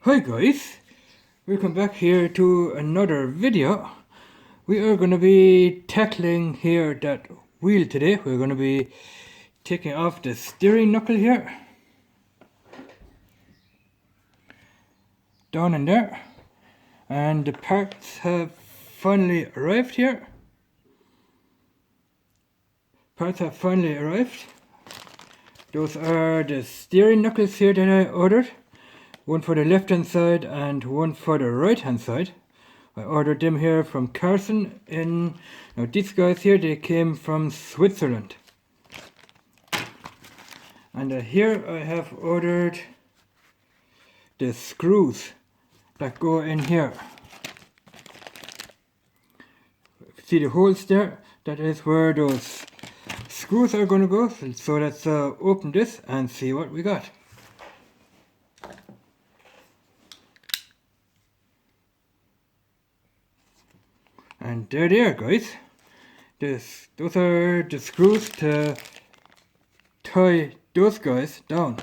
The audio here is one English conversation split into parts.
Hi guys, welcome back here to another video. We are going to be tackling here that wheel today. We're going to be taking off the steering knuckle here, down in there, and the parts have finally arrived here. Those are the steering knuckles here that I ordered. One for the left hand side and one for the right hand side. I ordered them here from Carson now these guys here, they came from Switzerland. And here I have ordered the screws that go in here. See the holes there? That is where those screws are going to go. So let's open this and see what we got. And there they are, guys. Those are the screws to tie those guys down.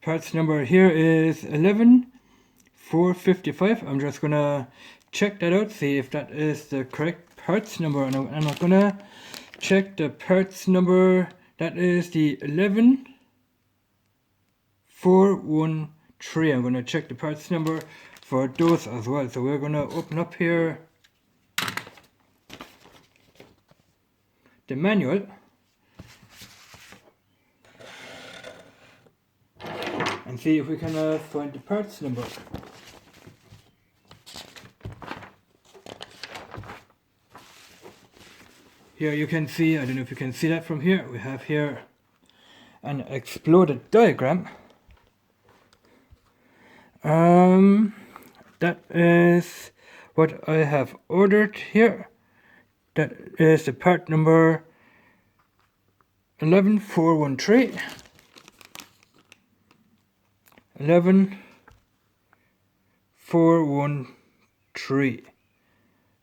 Parts number here is 11455. I'm just gonna check that out, see if that is the correct parts number. And I'm gonna check the parts number. That is the 11413. I'm gonna check the parts number for those as well. So we're gonna open up here the manual and see if we can find the parts number. Here you can see, I don't know if you can see that from here, we have here an exploded diagram. That is what I have ordered here. That is the part number 11413. 11413.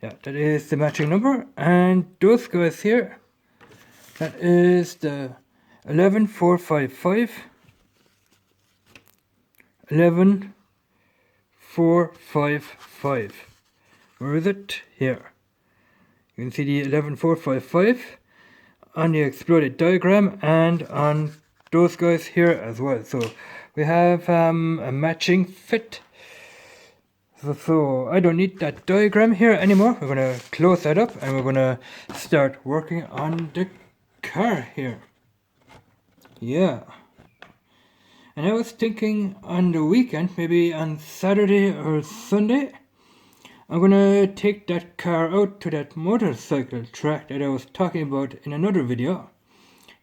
Yeah, that is the matching number. And those guys here, that is the 11455. 11455. Where is it? Here. You can see the 11455 on the exploded diagram and on those guys here as well. So we have a matching fit. So I don't need that diagram here anymore. We're going to close that up and we're going to start working on the car here. Yeah. And I was thinking on the weekend, maybe on Saturday or Sunday, I'm gonna take that car out to that motorcycle track that I was talking about in another video.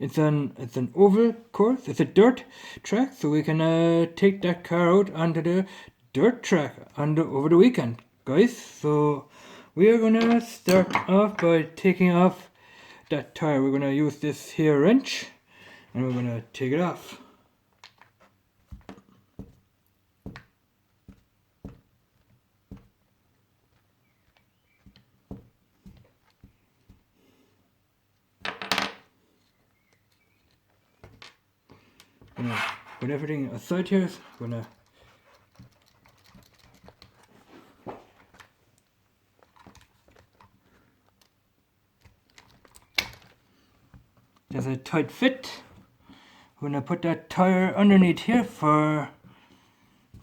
It's an oval course, it's a dirt track, so we can take that car out onto the dirt track over the weekend, guys. So we are gonna start off by taking off that tire. We're gonna use this here wrench and we're gonna take it off. Put everything aside here. I'm gonna there's a tight fit. I'm gonna put that tire underneath here so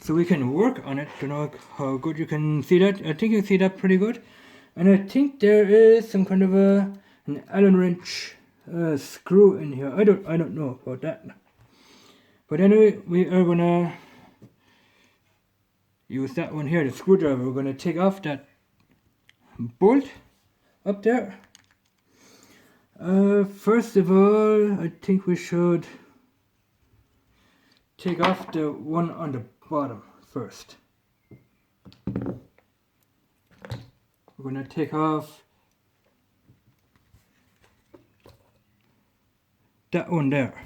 we can work on it. Don't know how good you can see that. I think you see that pretty good. And I think there is some kind of an Allen wrench screw in here. I don't know about that. But anyway, we are gonna use that one here, the screwdriver. We're gonna take off that bolt up there. First of all, I think we should take off the one on the bottom first. We're gonna take off that one there.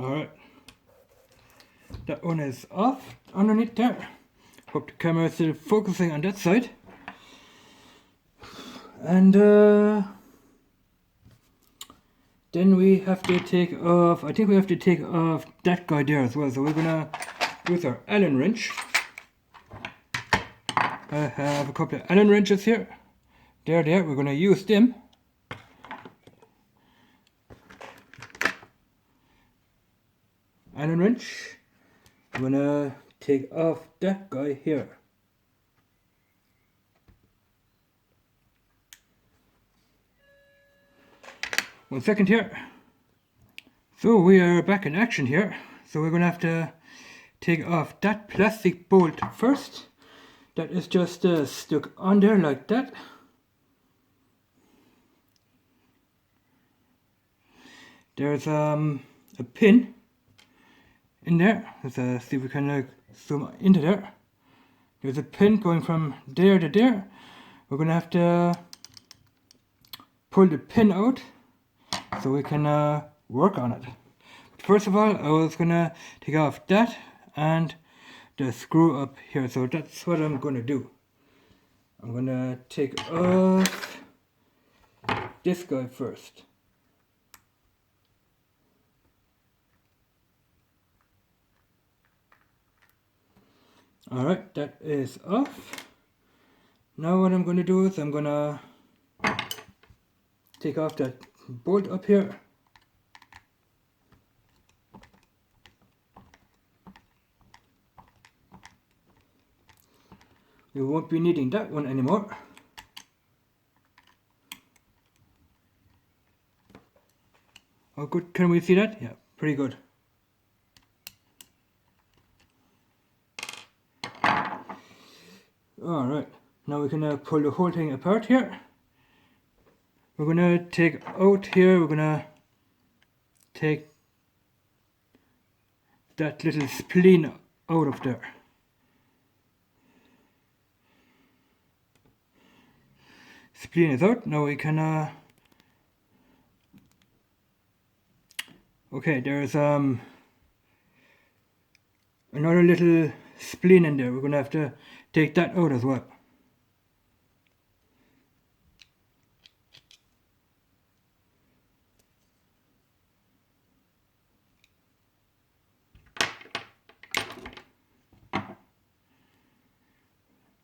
Alright, that one is off underneath there. Hope the camera is still focusing on that side. And then we have to take off, I think we have to take off that guy there as well. So we're gonna use our Allen wrench. I have a couple of Allen wrenches here. There, we're gonna use them. Allen wrench. I'm gonna take off that guy here. One second here. So we are back in action here. So we're gonna have to take off that plastic bolt first. That is just stuck on there like that. There's a pin in there. Let's see if we can zoom into there. There's a pin going from there to there. We're gonna have to pull the pin out so we can work on it. But first of all, I was gonna take off that and the screw up here. So that's what I'm gonna do. I'm gonna take off this guy first. Alright, that is off. Now what I'm going to do is I'm going to take off that bolt up here. We won't be needing that one anymore. Oh good, can we see that? Yeah, pretty good. Alright, now we can pull the whole thing apart here. We're going to take out here, we're going to take that little spleen out of there. Spleen is out, now we can okay, there's another little spleen in there. We're going to have to take that out as well.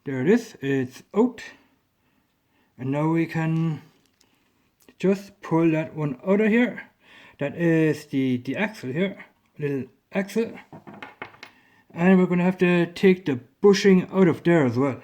There it is, it's out. And now we can just pull that one out of here. That is the axle here, little axle. And we're going to have to take the bushing out of there as well.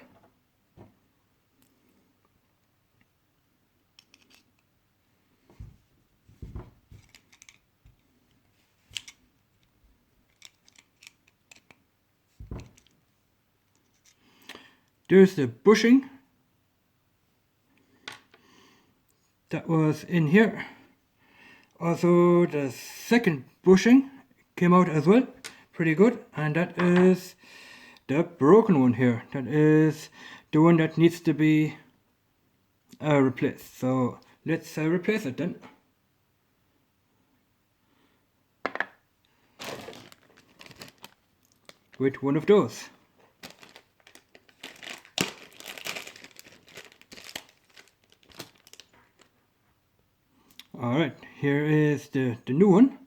There's the bushing that was in here. Also the second bushing came out as well, pretty good. And that is the broken one here. That is the one that needs to be replaced. So let's replace it then. With one of those. Alright, here is the new one.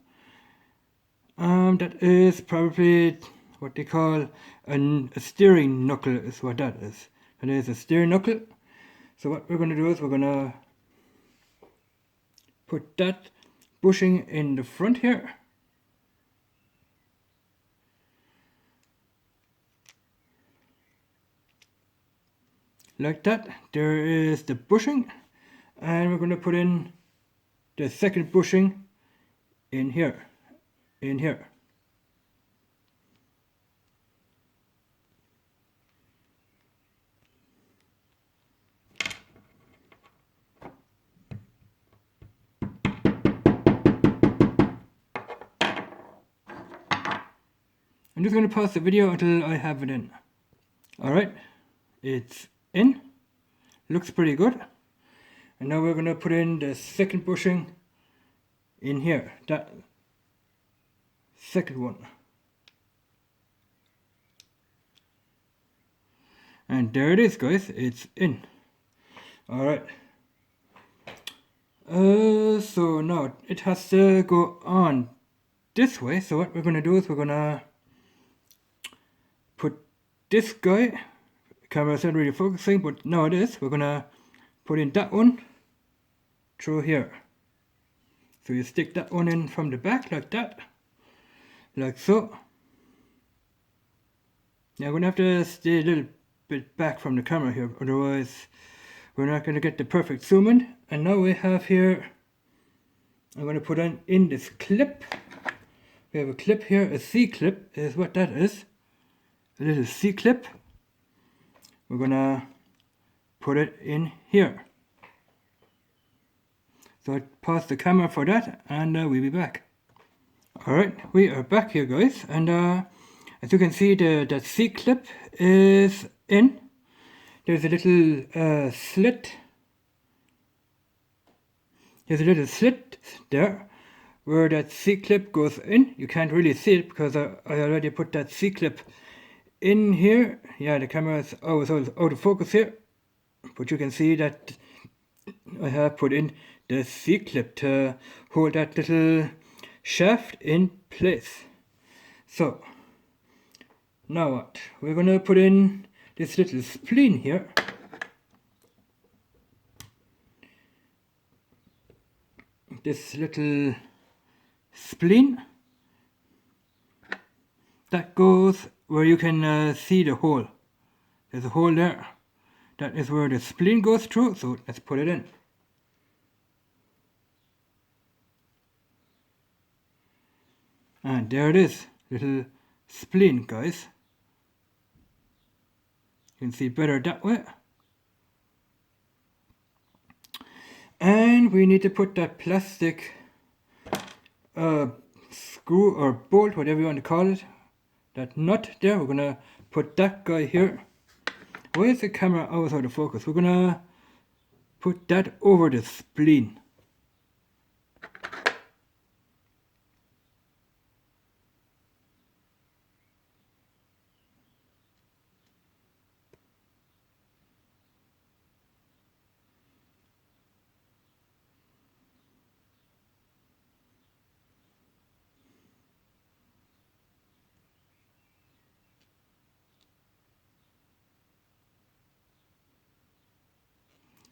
That is probably what they call a steering knuckle is what that is. That is a steering knuckle. So what we're going to do is we're going to put that bushing in the front here. Like that. There is the bushing. And we're going to put in the second bushing in here. In here. I'm just going to pause the video until I have it in. Alright, it's in. Looks pretty good. And now we're going to put in the second bushing in here. second one. And there it is, guys, it's in. Alright. So now it has to go on this way. So what we're gonna do is we're gonna put this guy, camera's not really focusing, but now it is, we're gonna put in that one through here. So you stick that one in from the back like that, like so. Now I'm gonna have to stay a little bit back from the camera here, otherwise we're not gonna get the perfect zoom in. And now we have here, I'm gonna put in this clip. We have a clip here, a C-clip is what that is. A little C-clip. We're gonna put it in here. So I pause the camera for that and we'll be back. Alright, we are back here, guys, and as you can see, that C-clip is in. There's a little slit. There's a little slit there where that C-clip goes in. You can't really see it because I already put that C-clip in here. Yeah, the camera is always out of focus here, but you can see that I have put in the C-clip to hold that little shaft in place. So now what? We're gonna put in this little spleen here. This little spleen that goes where you can see the hole. There's a hole there. That is where the spleen goes through, so let's put it in. And there it is, little spleen, guys. You can see better that way. And we need to put that plastic screw or bolt, whatever you want to call it, that nut there. We're gonna put that guy here. Why is the camera always out of focus? We're gonna put that over the spleen.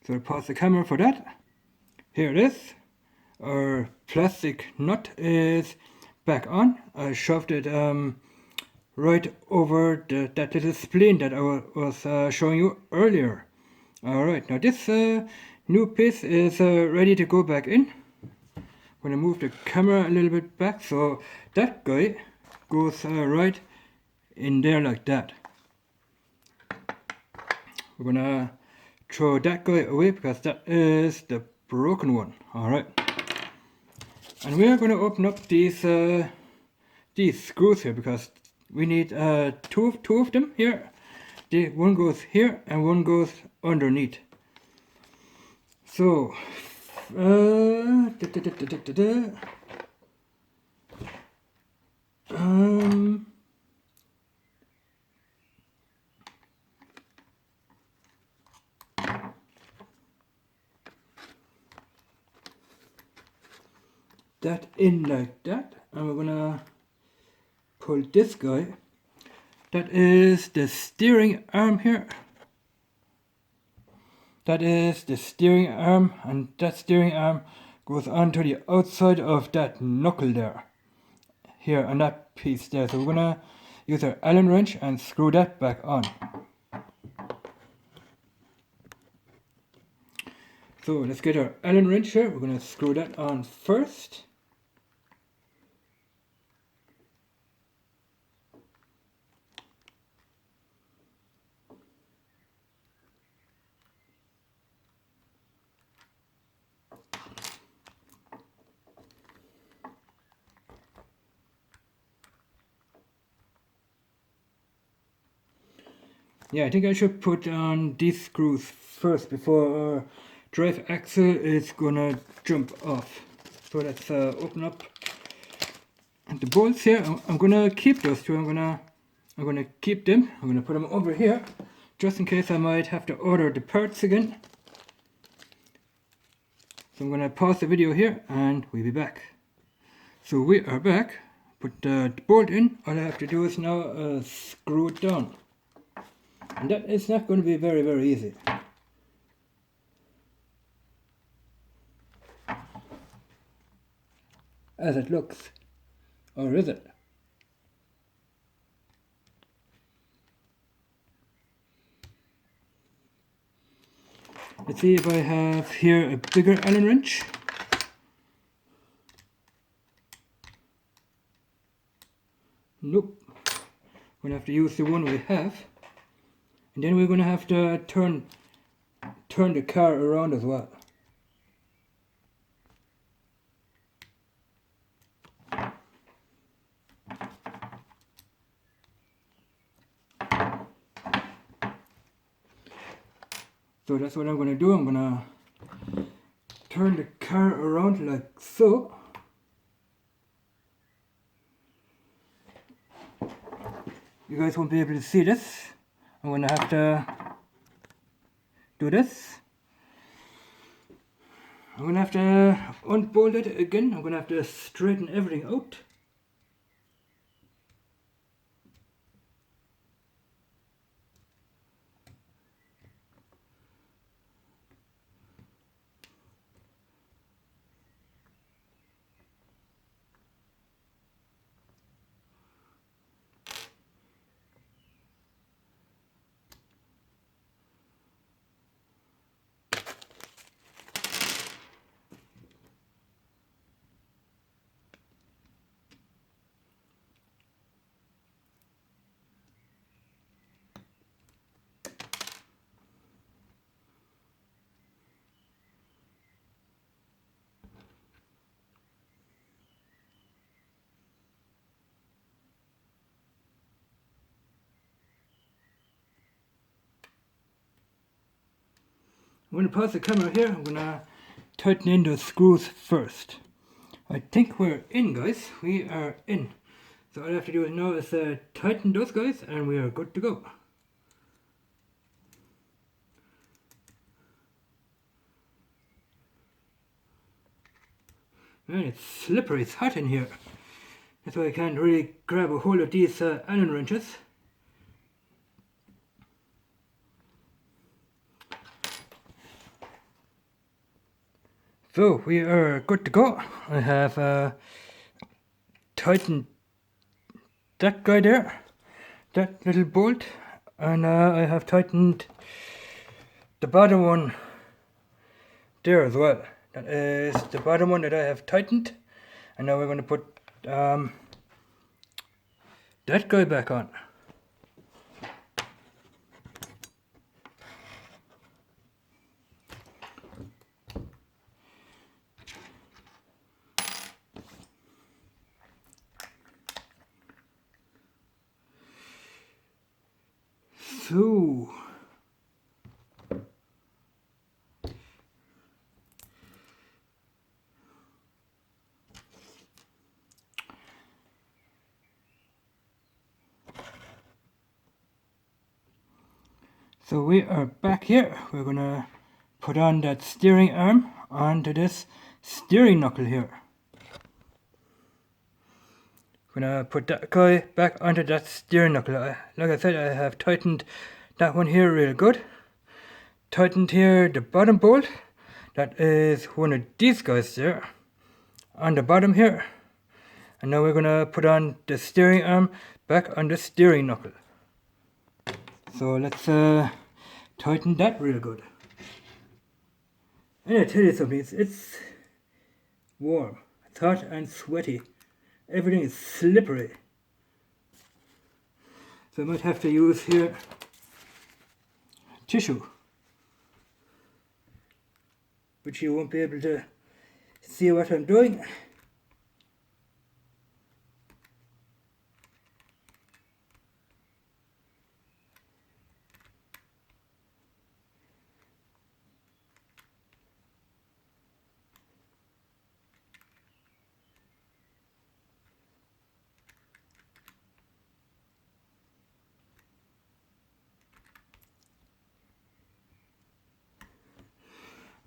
So I pause the camera for that. Here it is. Our plastic nut is back on. I shoved it right over that little spleen that I was showing you earlier. Alright, now this new piece is ready to go back in. I'm going to move the camera a little bit back so that guy goes right in there like that. We're going to throw that guy away because that is the broken one. Alright. And we are going to open up these screws here because we need two of them here. One goes here and one goes underneath. So that in like that, and we're gonna pull this guy. That is the steering arm here. That is the steering arm, and that steering arm goes onto the outside of that knuckle there. Here on that piece there. So we're gonna use our Allen wrench and screw that back on. So let's get our Allen wrench here. We're gonna screw that on first. Yeah, I think I should put on these screws first before our drive axle is gonna jump off. So let's open up the bolts here, I'm gonna keep those two. I'm gonna keep them. I'm gonna put them over here, just in case I might have to order the parts again. So I'm gonna pause the video here, and we'll be back. So we are back. Put the bolt in. All I have to do is now screw it down, and that is not going to be very, very easy. As it looks. Or is it? Let's see if I have here a bigger Allen wrench. Nope. We're going to have to use the one we have. And then we're going to have to turn the car around as well. So that's what I'm going to do. I'm going to turn the car around like so. You guys won't be able to see this. I'm going to have to do this. I'm going to have to unbolt it again. I'm going to have to straighten everything out. I'm going to pause the camera here. I'm going to tighten in those screws first. I think we're in, guys. We are in. So all I have to do now is tighten those guys, and we are good to go. Man, it's slippery. It's hot in here. That's why I can't really grab a hold of these Allen wrenches. So we are good to go. I have tightened that guy there, that little bolt, and I have tightened the bottom one there as well. That is the bottom one that I have tightened, and now we're going to put that guy back on. So we are back here. We're gonna put on that steering arm onto this steering knuckle here. Gonna put that guy back onto that steering knuckle. Like I said, I have tightened that one here real good. Tightened here the bottom bolt. That is one of these guys there on the bottom here. And now we're gonna put on the steering arm back on the steering knuckle. So let's tighten that real good. And I tell you something, it's warm, it's hot and sweaty. Everything is slippery. So I might have to use here tissue, which you won't be able to see what I'm doing.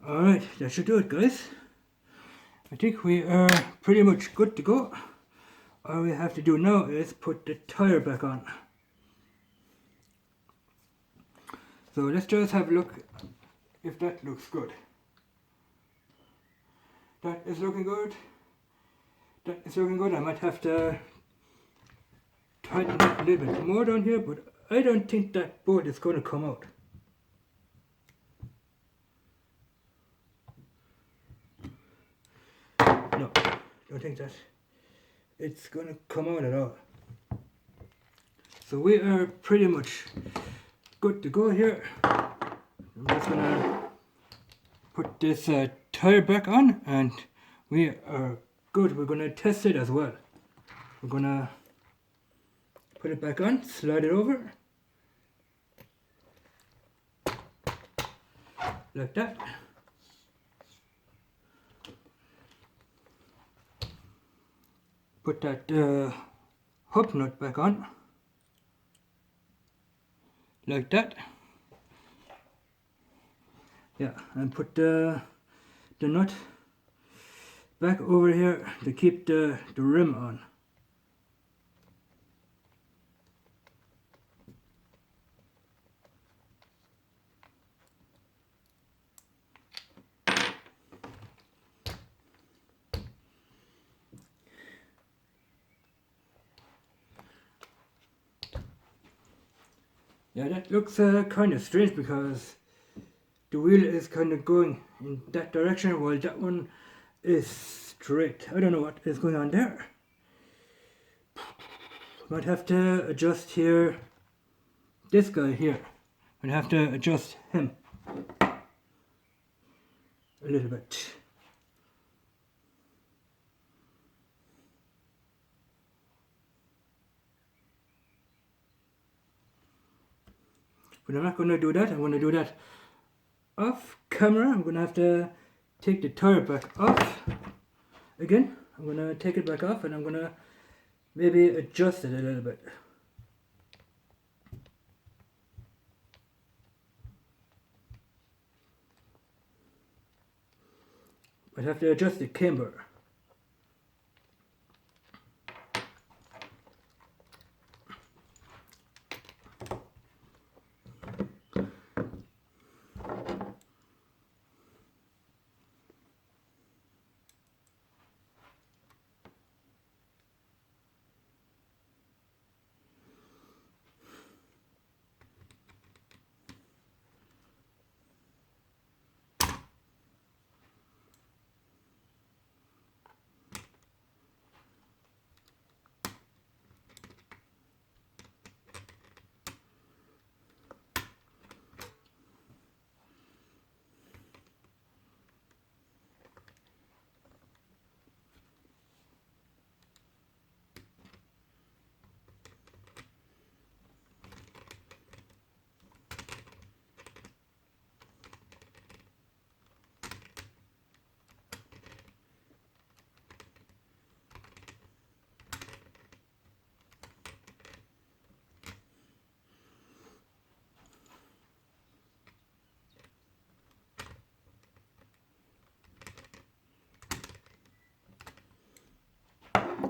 Alright, that should do it, guys. I think we are pretty much good to go. All we have to do now is put the tire back on. So let's just have a look if that looks good. That is looking good. That is looking good. I might have to tighten it a little bit more down here, but I don't think that bolt is going to come out. No, don't think that it's going to come out at all. So we are pretty much good to go here. I'm just going to put this tire back on and we are good. We're going to test it as well. We're going to put it back on, slide it over like that. Put that hub nut back on like that. Yeah, and put the nut back over here to keep the rim on. Yeah, that looks kind of strange because the wheel is kind of going in that direction while that one is straight. I don't know what is going on there. Might have to adjust here. This guy here. I'd have to adjust him a little bit. But I'm not going to do that. I'm going to do that off camera. I'm going to have to take the tire back off again. I'm going to take it back off and I'm going to maybe adjust it a little bit. I'd have to adjust the camber.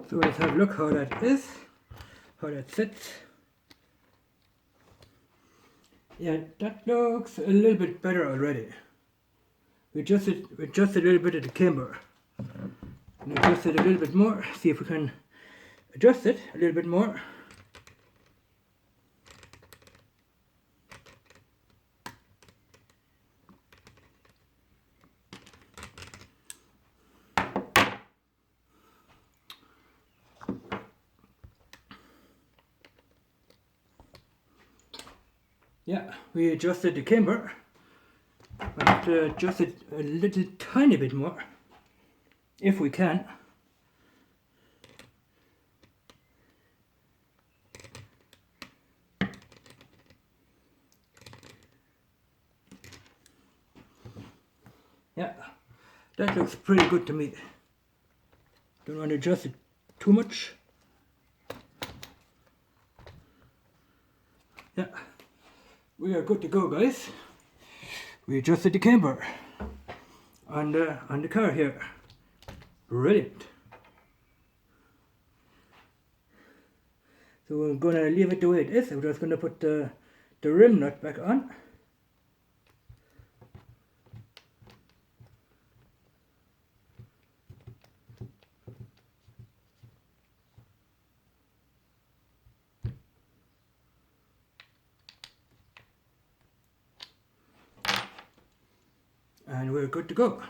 So let's have a look how that is, how that sits. Yeah, that looks a little bit better already. We adjusted a little bit of the camber. And adjust it a little bit more. See if we can adjust it a little bit more. Yeah, we adjusted the camber. I have to adjust it a little tiny bit more, if we can. Yeah, that looks pretty good to me. Don't want to adjust it too much. Yeah, we are good to go, guys. We adjusted the camber. on the car here. Brilliant. So we're gonna leave it the way it is. We're just gonna put the rim nut back on. And we're good to go.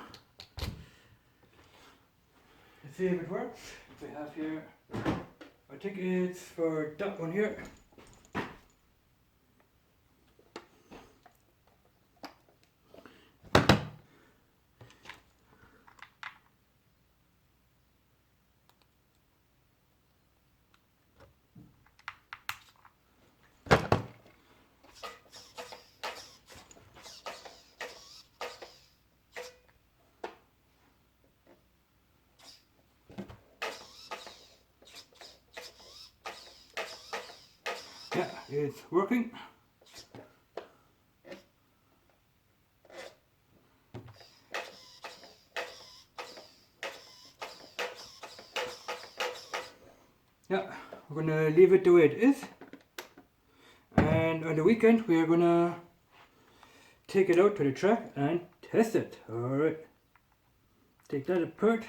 Let's see if it works. We have here, I think it's for that one here. Yeah, it's working. Yeah, we're gonna leave it the way it is. And on the weekend we are gonna take it out to the track and test it. Alright. Take that apart.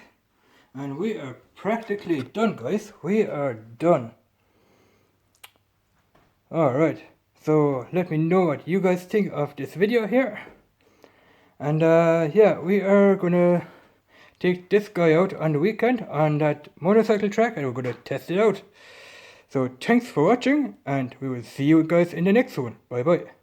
And we are practically done, guys. We are done. Alright, so let me know what you guys think of this video here. And yeah, we are gonna take this guy out on the weekend on that motorcycle track and we're gonna test it out. So thanks for watching and we will see you guys in the next one. Bye bye.